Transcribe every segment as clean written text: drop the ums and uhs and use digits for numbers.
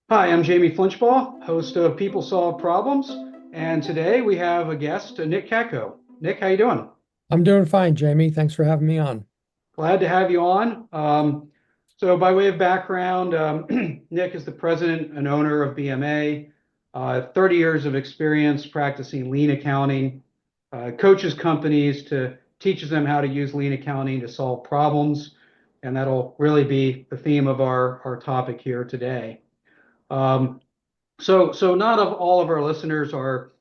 Hi, I'm Jamie Flinchbaugh, host of People Solve Problems, and today we have a guest, Nick Katko. Nick, how you doing? I'm doing fine, Jamie. Thanks for having me on. Glad to have you on. So, by way of background, Nick is the president and owner of BMA, 30 years of experience practicing lean accounting, coaches companies to teaches them how to use lean accounting to solve problems, and that'll really be the theme of our topic here today. Um, so not of all of our listeners are,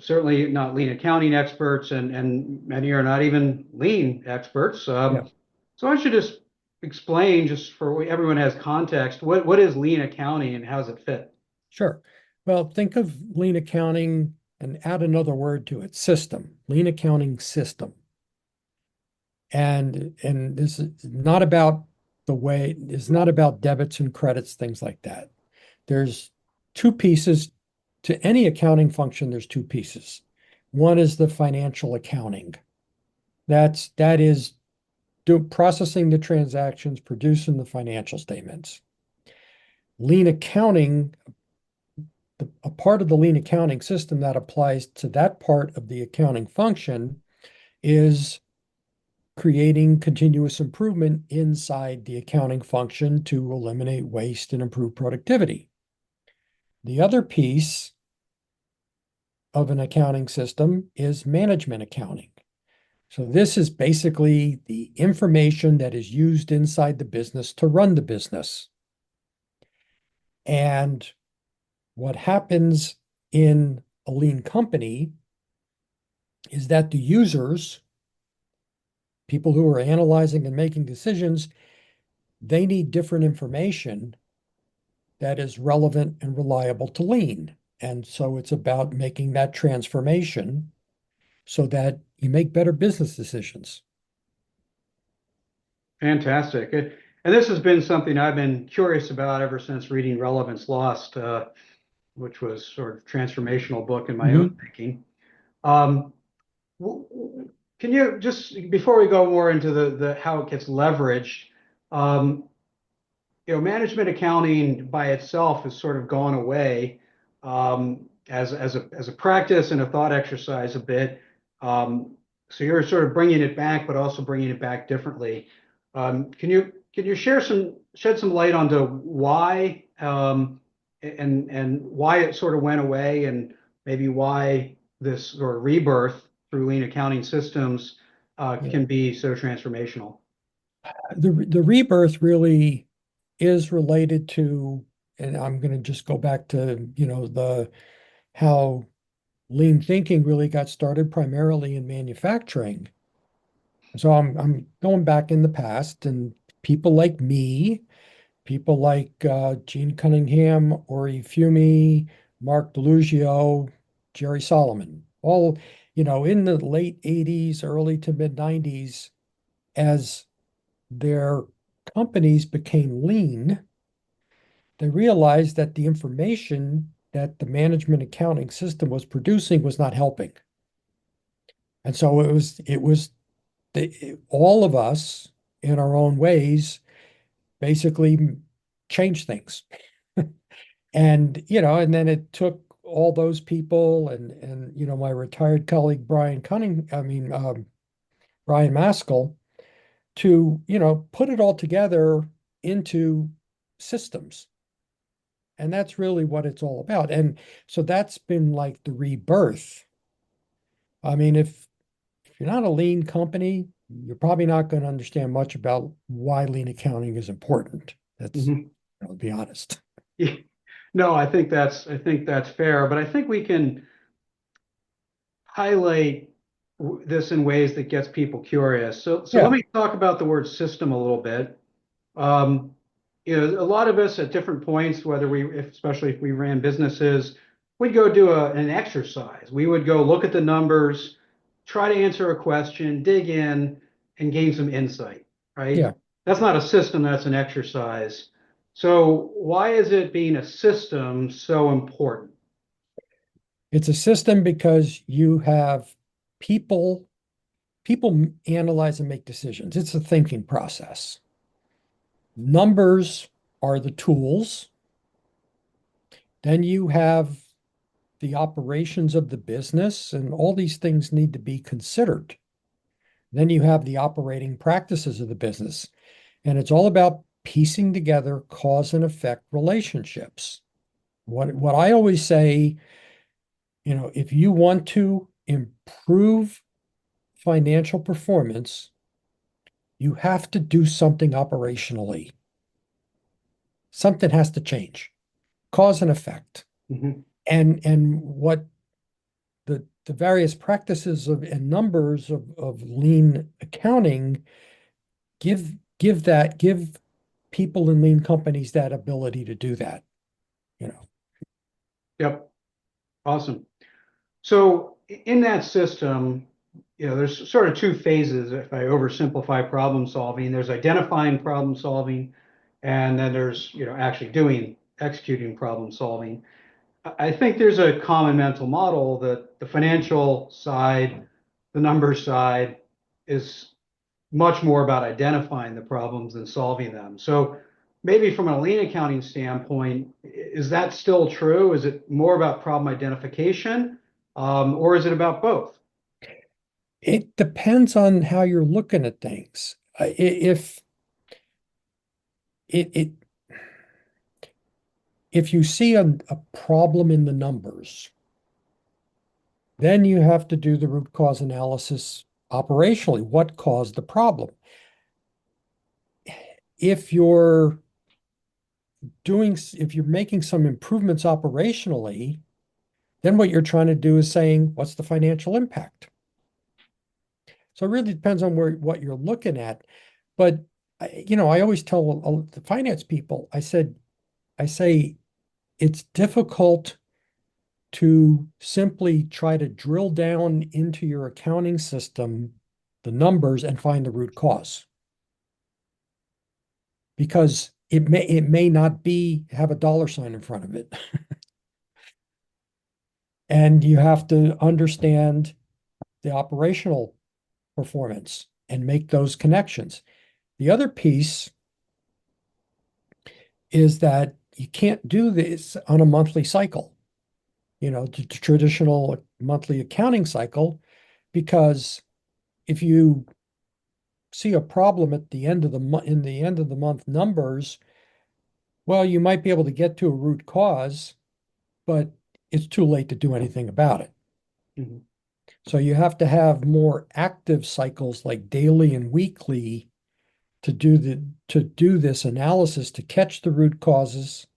certainly not lean accounting experts, and many are not even lean experts. Yeah, So I should just explain, just for everyone has context, what is lean accounting and how does it fit? sure. Well, think of lean accounting and add another word to it, system, lean accounting system. And this is not about it's not about debits and credits, things like that. There's two pieces to any accounting function, there's two pieces. One is the financial accounting. That is processing the transactions, producing the financial statements. Lean accounting a part of the lean accounting system that applies to that part of the accounting function is creating continuous improvement inside the accounting function to eliminate waste and improve productivity. The other piece of an accounting system is management accounting. So this is basically the information that is used inside the business to run the business. And what happens in a lean company is that the users, people who are analyzing and making decisions, they need different information that is relevant and reliable to lean. And so it's about making that transformation so that you make better business decisions. Fantastic. And this has been something I've been curious about ever since reading Relevance Lost, which was sort of transformational book in my own Mhm. thinking. Um, can you just, before we go more into the how it gets leveraged, um, management accounting by itself has sort of gone away as a practice and a thought exercise a bit. So you're sort of bringing it back, but also bringing it back differently. Can you shed some light onto why and why it sort of went away, and maybe why this sort of rebirth through lean accounting systems Yeah. can be so transformational? The rebirth really is related to, and I'm going to just go back to, the how lean thinking really got started primarily in manufacturing. So I'm going back in the past, and people like me, people like Gene Cunningham, Ori Fumi, Mark Delugio, Jerry Solomon, all, in the late 80s, early to mid 90s, as their companies became lean, they realized that the information that the management accounting system was producing was not helping. And so it was all of us in our own ways basically changed things. And then it took all those people and my retired colleague Brian Maskell to put it all together into systems. And that's really what it's all about. And so that's been like the rebirth. I mean, if you're not a lean company, you're probably not going to understand much about why lean accounting is important. That's, Mhm. I'll be honest. Yeah. No, I think that's fair, but I think we can highlight this in ways that gets people curious. So let Yeah, me talk about the word system a little bit. Um, a lot of us at different points, especially if we ran businesses, we'd go do an exercise. We would go look at the numbers, try to answer a question, dig in, and gain some insight, right? yeah. That's not a system, that's an exercise. So why is it being a system so important? It's a system because you have people, people analyze and make decisions. It's a thinking process. Numbers are the tools, Then you have the operations of the business, and all these things need to be considered. Then you have the operating practices of the business, and it's all about piecing together cause and effect relationships. What I always say, if you want to improve financial performance, you have to do something operationally. Something has to change. Cause and effect. Mhm. And what the various practices and numbers of lean accounting give people in lean companies that ability to do that, you know. Yep. Awesome. So in that system, there's sort of two phases. If I oversimplify problem solving, there's identifying problem solving, and then there's, actually executing problem solving. I think there's a common mental model that the financial side, the numbers side, is much more about identifying the problems than solving them. So maybe from a lean accounting standpoint, is that still true? Is it more about problem identification, or is it about both? It depends on how you're looking at things. If it, it if you see a problem in the numbers, then you have to do the root cause analysis operationally. What caused the problem? If you're if you're making some improvements operationally, then what you're trying to do is saying, what's the financial impact? So it really depends on what you're looking at. But I always tell the finance people, I say it's difficult to simply try to drill down into your accounting system, the numbers, and find the root cause. Because it may not be have a dollar sign in front of it. And you have to understand the operational performance and make those connections. The other piece is that you can't do this on a monthly cycle, the traditional monthly accounting cycle, because if you see a problem at the end of the month in the end of the month numbers, well, you might be able to get to a root cause, but it's too late to do anything about it. Mhm. So you have to have more active cycles like daily and weekly to do this analysis to catch the root causes,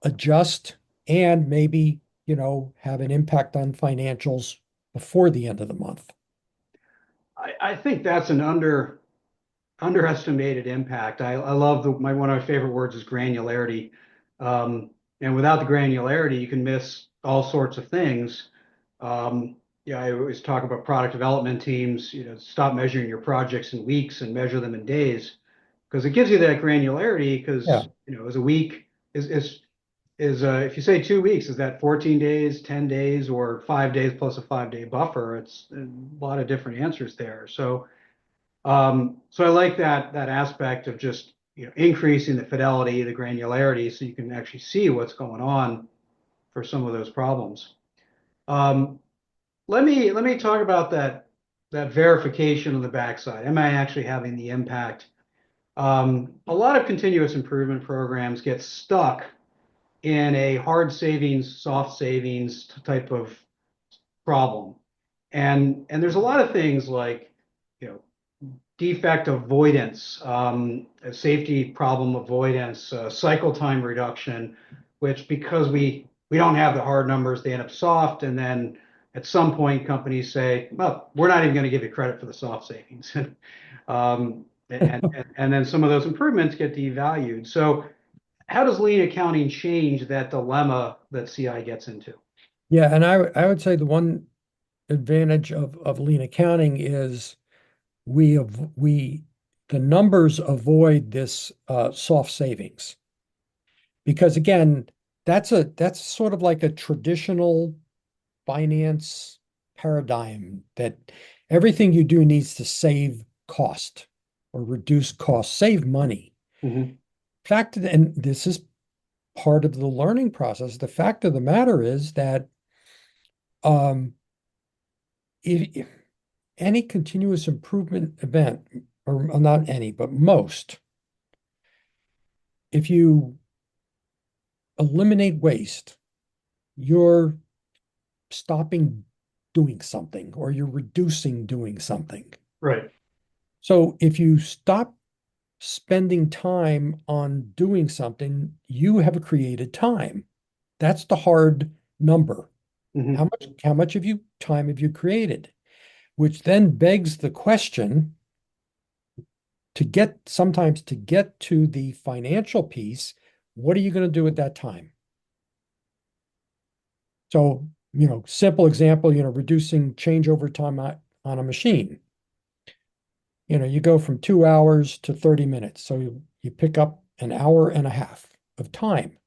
adjust, and maybe, have an impact on financials before the end of the month. I think that's an underestimated impact. I love one of my favorite words is granularity. And without the granularity, you can miss all sorts of things. Yeah, I always talk about product development teams, stop measuring your projects in weeks and measure them in days because it gives you that granularity Yeah. because, as a week if you say 2 weeks, is that 14 days, 10 days, or 5 days plus a 5 day buffer? It's a lot of different answers there. So I like that aspect of just increasing the fidelity, the granularity, so you can actually see what's going on for some of those problems. Um, let me talk about that verification on the backside. Am I actually having the impact? A lot of continuous improvement programs get stuck in a hard savings, soft savings type of problem, and there's a lot of things like you know defect avoidance, a safety problem avoidance, cycle time reduction, which because we don't have the hard numbers, they end up soft, and then at some point companies say, well, we're not even going to give you credit for the soft savings. And then some of those improvements get devalued. So how does lean accounting change that dilemma that CI gets into? Yeah, and I would say the one advantage of lean accounting is we the numbers avoid this soft savings, because again, that's sort of like a traditional finance paradigm that everything you do needs to save cost or reduce cost, save money. Mhm. Fact, and this is part of the learning process. The fact of the matter is that um, if any continuous improvement event, or not any, but most, if you eliminate waste, you're stopping doing something or you're reducing doing something. Right. So if you stop spending time on doing something, you have created time. That's the hard number. Hmm. How much of you time have you created? Which then begs the question sometimes to get to the financial piece, what are you going to do at that time? So, simple example, reducing changeover time on a machine. You go from 2 hours to 30 minutes. So you pick up an hour and a half of time.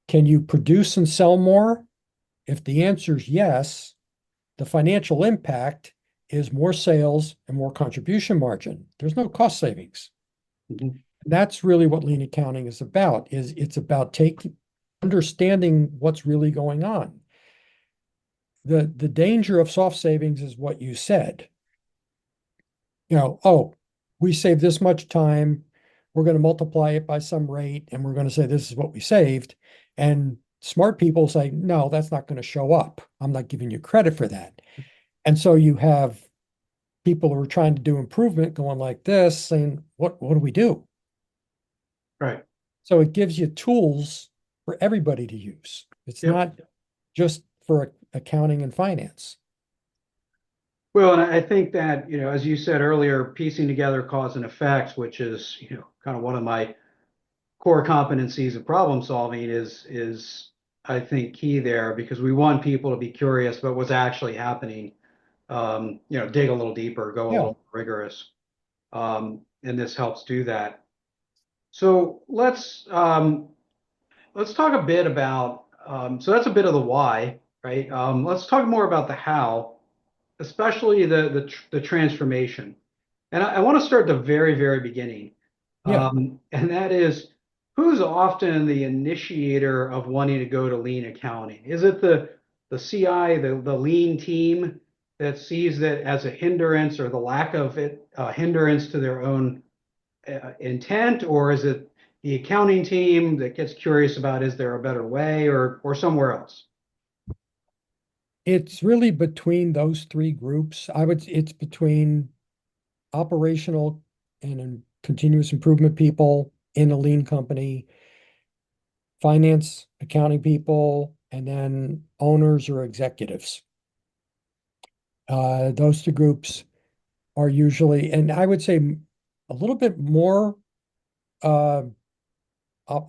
Can you produce and sell more? If the answer is yes, the financial impact is more sales and more contribution margin. There's no cost savings. Hmm. That's really what lean accounting is about, is it's about understanding what's really going on. The danger of soft savings is what you said. Oh, we saved this much time. We're going to multiply it by some rate, and we're going to say this is what we saved. And smart people say, no, that's not going to show up. I'm not giving you credit for that. And so you have people who are trying to do improvement going like this, saying, what do we do? Right. So it gives you tools for everybody to use. It's Yep. not just for accounting and finance. Well, and I think that, as you said earlier, piecing together cause and effects, which is, kind of one of my core competencies of problem solving is I think key there because we want people to be curious about what's actually happening. Dig a little deeper, go a Yeah. little rigorous. And this helps do that. So let's talk a bit about so that's a bit of the why, right? Let's talk more about the how, especially the transformation. And I want to start the very, very beginning. Yeah. And that is who's often the initiator of wanting to go to lean accounting? Is it the CI, the lean team that sees that as a hindrance or the lack of it, hindrance to their own intent, or is it the accounting team that gets curious about is there a better way or somewhere else? It's really between those three groups. It's between operational and continuous improvement people in a lean company, finance, accounting people, and then owners or executives. Those two groups are usually, and I would say a little bit more uh,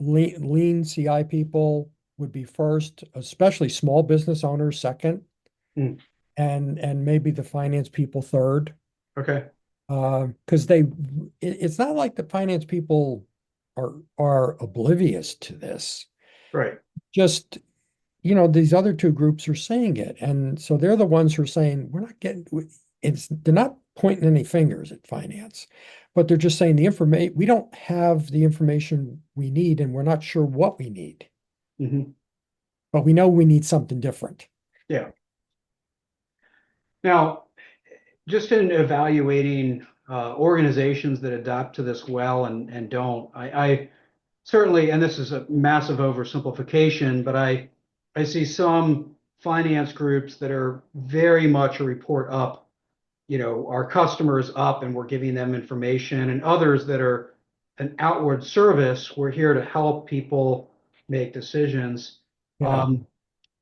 lean CI people would be first, especially small business owners second, Hmm. and maybe the finance people third. Okay. Because it's not like the finance people are oblivious to this. Right. Just, these other two groups are saying it. And so they're the ones who are saying, we're not getting they're not pointing any fingers at finance, but they're just saying we don't have the information we need, and we're not sure what we need, Hmm. but we know we need something different. Yeah. Now, just in evaluating organizations that adapt to this well and don't, I certainly, and this is a massive oversimplification, but I see some finance groups that are very much a report up, our customers up and we're giving them information, and others that are an outward service. We're here to help people make decisions. Yeah.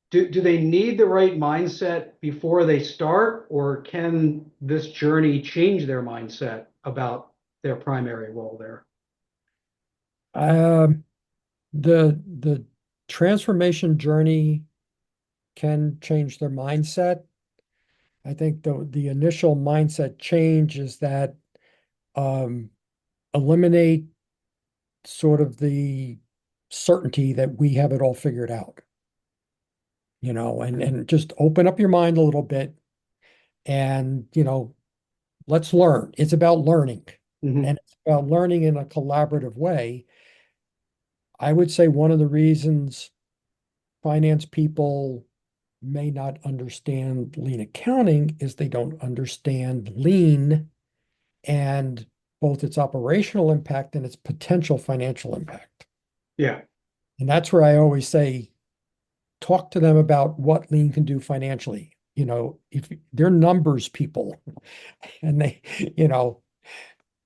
Do they need the right mindset before they start, or can this journey change their mindset about their primary role there? Um, the transformation journey can change their mindset. I think the initial mindset change is that um, eliminate sort of the certainty that we have it all figured out, and just open up your mind a little bit and, let's learn. It's about learning, Hmm. and it's about learning in a collaborative way. I would say one of the reasons finance people may not understand lean accounting is they don't understand lean and both its operational impact and its potential financial impact. Yeah, And that's where I always say, talk to them about what lean can do financially. If they're numbers people and they, you know,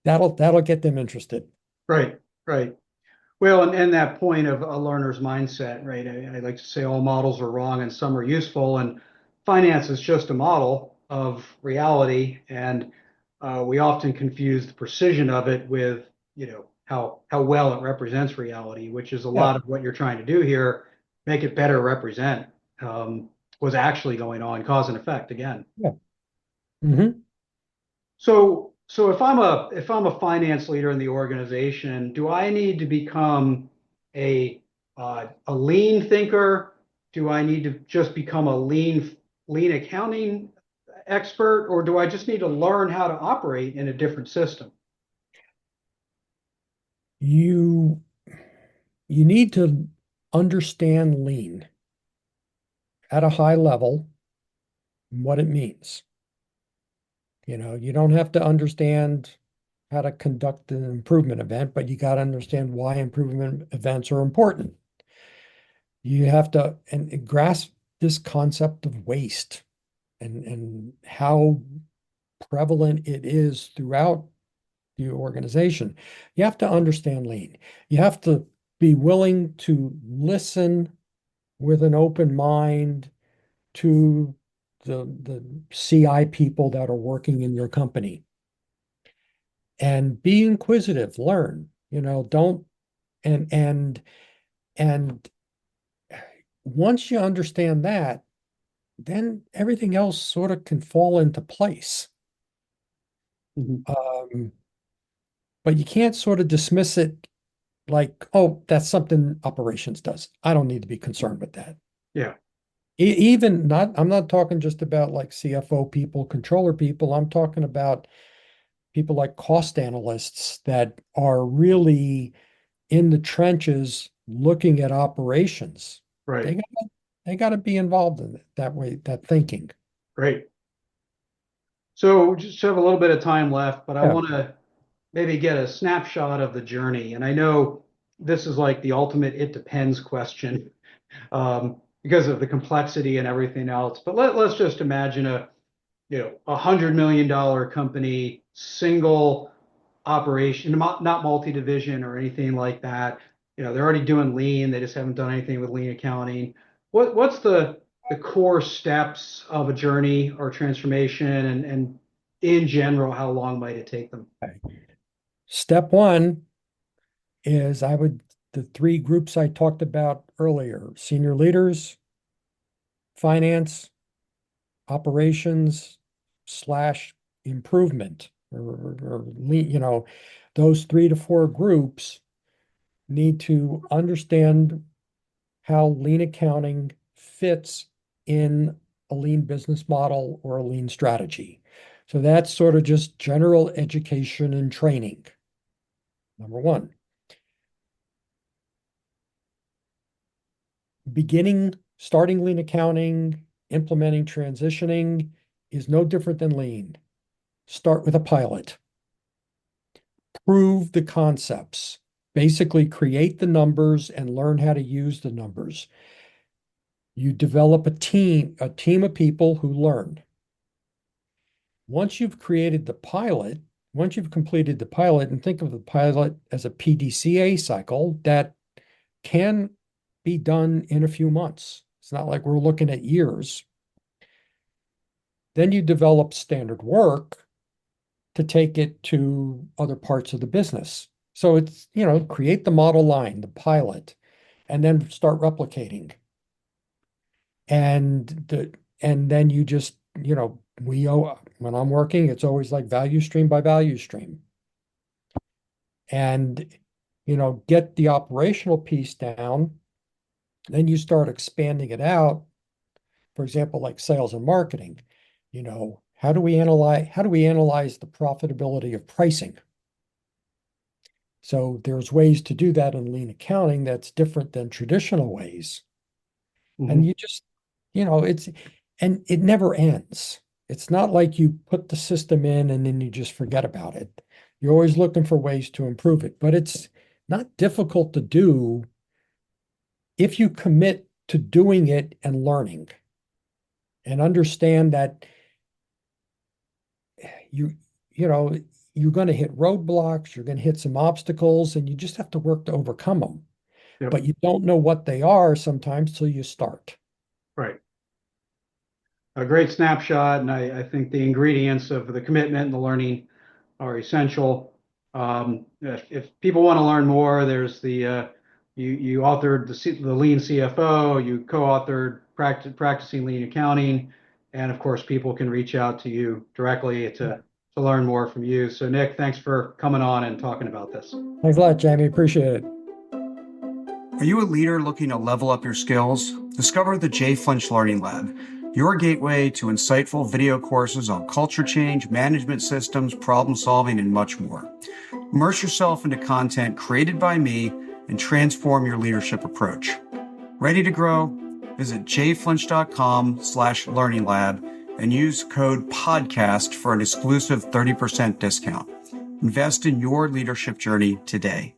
that'll get them interested. right, right. Well, and that point of a learner's mindset, right? I like to say all models are wrong and some are useful, and finance is just a model of reality, and we often confuse the precision of it with, how well it represents reality, which is a Yeah, lot of what you're trying to do here, make it better represent um, what's actually going on, cause and effect again. yeah. Hmm. So if I'm a finance leader in the organization, do I need to become a lean thinker? Do I need to just become a lean accounting expert, or do I just need to learn how to operate in a different system? You you need to understand lean at a high level, what it means. You don't have to understand how to conduct an improvement event, but you got to understand why improvement events are important. You have to and grasp this concept of waste and how prevalent it is throughout the organization. You have to understand lean. You have to be willing to listen with an open mind to the CI people that are working in your company and be inquisitive, learn, don't and and and once you understand that, then everything else sort of can fall into place. Mhm. Um, but you can't sort of dismiss it like, oh, that's something operations does. I don't need to be concerned with that. Yeah, Even not, I'm not talking just about like CFO people, controller people. I'm talking about people like cost analysts that are really in the trenches looking at operations. right. They got they got to be involved in it that way, that thinking. Great. So just have a little bit of time left, but I Yeah. want to maybe get a snapshot of the journey. And I know this is like the ultimate it depends question because of the complexity and everything else. But let's just imagine $100 million company, single operation, not multi-division or anything like that. They're already doing lean. They just haven't done anything with lean accounting. What's the core steps of a journey or transformation, and in general, how long might it take them? Okay. Step one is the three groups I talked about earlier: senior leaders, finance, operations slash improvement, or those 3 to 4 groups need to understand how lean accounting fits in a lean business model or a lean strategy. So that's sort of just general education and training. Number one, starting lean accounting, implementing transitioning is no different than lean. Start with a pilot, prove the concepts, basically create the numbers and learn how to use the numbers. You develop a team of people who learn. Once you've created the pilot, once you've completed the pilot, and think of the pilot as a PDCA cycle that can be done in a few months. It's not like we're looking at years. Then you develop standard work to take it to other parts of the business. So it's, create the model line, the pilot, and then start replicating. And then you just, when I'm working, it's always like value stream by value stream. And, get the operational piece down. Then you start expanding it out. For example, like sales and marketing. How do we analyze the profitability of pricing? So there's ways to do that in lean accounting that's different than traditional ways. And Mhm. you just, and it never ends. It's not like you put the system in and then you just forget about it. You're always looking for ways to improve it, but it's not difficult to do if you commit to doing it and learning and understand that you, you know, you're going to hit roadblocks, you're going to hit some obstacles, and you just have to work to overcome them. Yep. But you don't know what they are sometimes till you start. Right. A great snapshot, and I think the ingredients of the commitment and the learning are essential. If people want to learn more, there's you authored the Lean CFO, you co-authored practicing Lean Accounting, and of course, people can reach out to you directly Yeah. to learn more from you. So, Nick, thanks for coming on and talking about this. Thanks a lot, Jamie. Appreciate it. Are you a leader looking to level up your skills? Discover the J. Flynch Learning Lab, your gateway to insightful video courses on culture change, management systems, problem solving, and much more. Immerse yourself into content created by me and transform your leadership approach. Ready to grow? Visit jflynch.com/learning lab and use code podcast for an exclusive 30% discount. Invest in your leadership journey today.